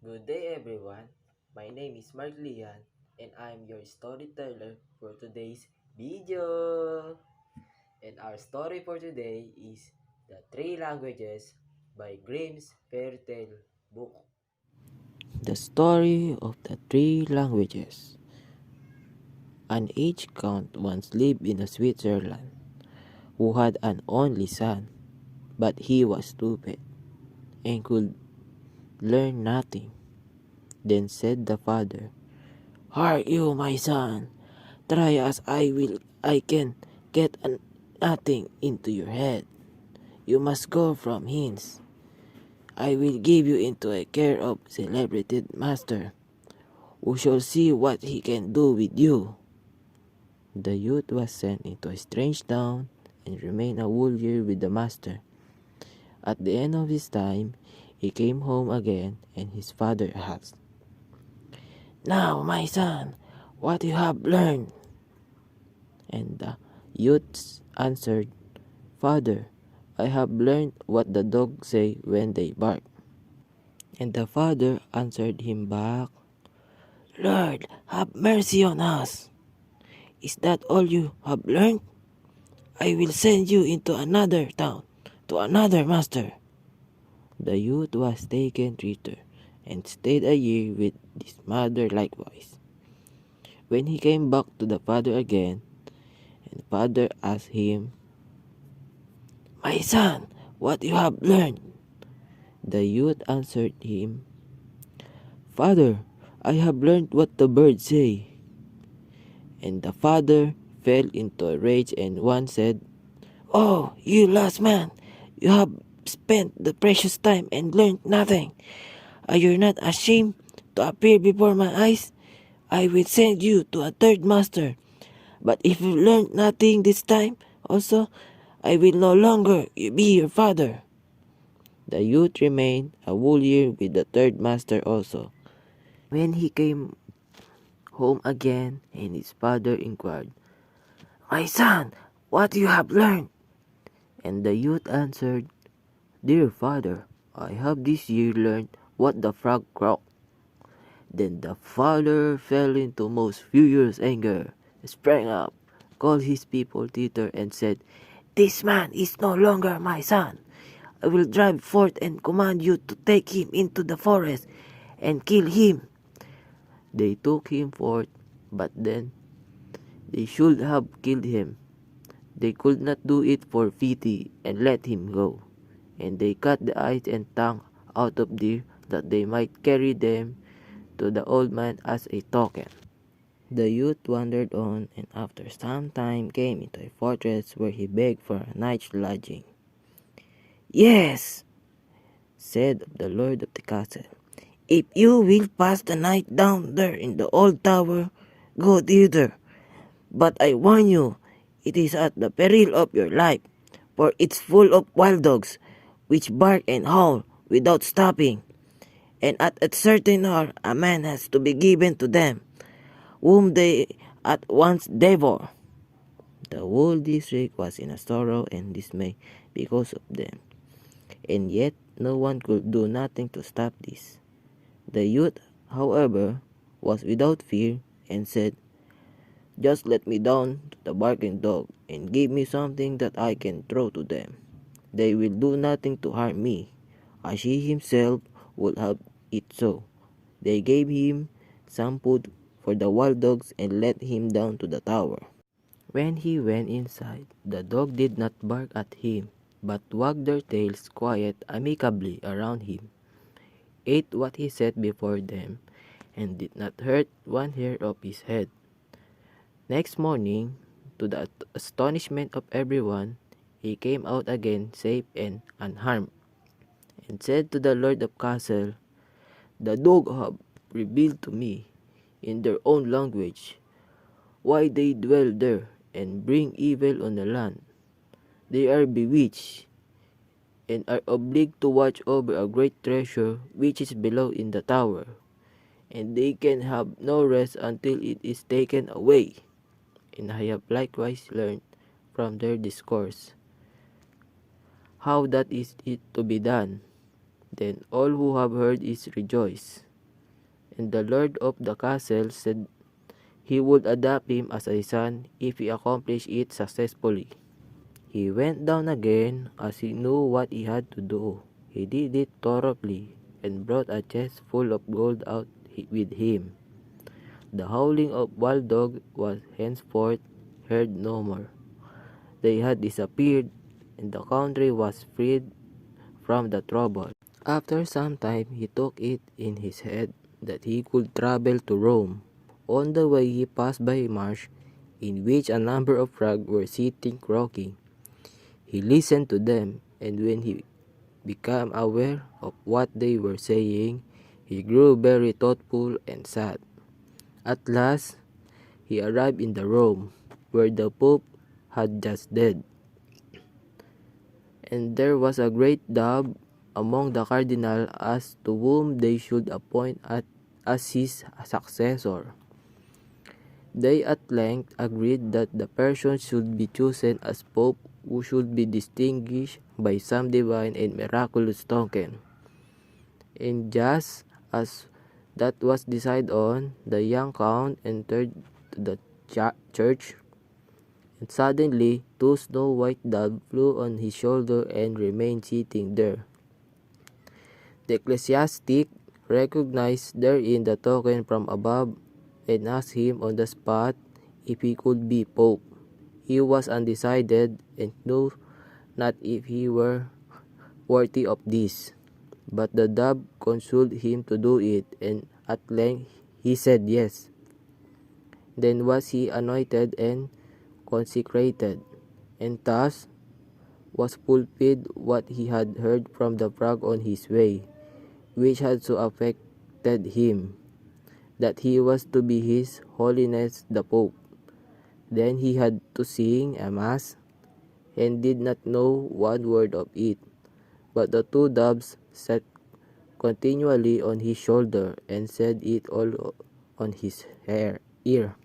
Good day everyone. My name is Mark Lian and I'm your storyteller for today's video. And our story for today is The Three Languages by Grimm's Fairy Tale Book. The story of the three languages. An aged count once lived in Switzerland who had an only son, but he was stupid and could learn nothing. Then said the father, "Hark you, my son, try as I can get nothing into your head. You must go from hence. I will give you into a care of celebrated master, who shall see what he can do with you." The youth was sent into a strange town and remained a whole year with the master. At the end of his time, he came home again, and his father asked, "Now, my son, what you have learned?" And the youth answered, "Father, I have learned what the dogs say when they bark." And the father answered him back, "Lord, have mercy on us. Is that all you have learned? I will send you into another town, to another master." The youth was taken thither, and stayed a year with his mother likewise. When he came back to the father again, and the father asked him, "My son, what you have learned?" The youth answered him, "Father, I have learned what the birds say." And the father fell into a rage and once said, "Oh, you last man, you have spent the precious time and learned nothing. Are you not ashamed to appear before my eyes? I will send you to a third master. But if you learn nothing this time also, I will no longer be your father." The youth remained a whole year with the third master also. When he came home again, and his father inquired, "My son, what you have learned?" And the youth answered, "Dear father, I have this year learned what the frog croaked." Then the father fell into most furious anger, sprang up, called his people thither, and said, "This man is no longer my son. I will drive forth and command you to take him into the forest and kill him." They took him forth, but then they should have killed him. They could not do it for pity and let him go. And they cut the eyes and tongue out of deer, that they might carry them to the old man as a token. The youth wandered on, and after some time came into a fortress where he begged for a night's lodging. "Yes," said the lord of the castle, "if you will pass the night down there in the old tower, go thither. But I warn you, it is at the peril of your life, for it's full of wild dogs, which bark and howl without stopping. And at a certain hour a man has to be given to them, whom they at once devour." The whole district was in a sorrow and dismay because of them, and yet no one could do nothing to stop this. The youth, however, was without fear, and said, "Just let me down to the barking dog, and give me something that I can throw to them. They will do nothing to harm me, as he himself would have it so." They gave him some food for the wild dogs and let him down to the tower. When he went inside, the dog did not bark at him, but wagged their tails quite amicably around him, ate what he set before them, and did not hurt one hair of his head. Next morning, to the astonishment of everyone, he came out again safe and unharmed, and said to the lord of castle, "The dog have revealed to me, in their own language, why they dwell there and bring evil on the land. They are bewitched, and are obliged to watch over a great treasure which is below in the tower, and they can have no rest until it is taken away." And I have likewise learned from their discourse how that is it to be done. Then all who have heard is rejoiced. and the lord of the castle said he would adopt him as a son if he accomplished it successfully. He went down again as he knew what he had to do. He did it thoroughly and brought a chest full of gold out with him. The howling of wild dogs was henceforth heard no more. They had disappeared, and the country was freed from the trouble. After some time, he took it in his head that he could travel to Rome. On the way, he passed by a marsh in which a number of frogs were sitting croaking. He listened to them, and when he became aware of what they were saying, he grew very thoughtful and sad. At last, he arrived in the Rome, where the Pope had just died. And there was a great doubt among the cardinals as to whom they should appoint as his successor. They at length agreed that the person should be chosen as Pope who should be distinguished by some divine and miraculous token. And just as that was decided on, the young count entered the church, and suddenly 2 snow-white doves flew on his shoulder and remained sitting there. The ecclesiastic recognized therein the token from above and asked him on the spot if he could be Pope. He was undecided and knew not if he were worthy of this. But the dove consoled him to do it, and at length he said yes. Then was he anointed and consecrated, and thus was fulfilled what he had heard from the frog on his way, which had so affected him, that he was to be His Holiness the Pope. Then he had to sing a mass, and did not know one word of it, but the 2 doves sat continually on his shoulder, and said it all on his ear.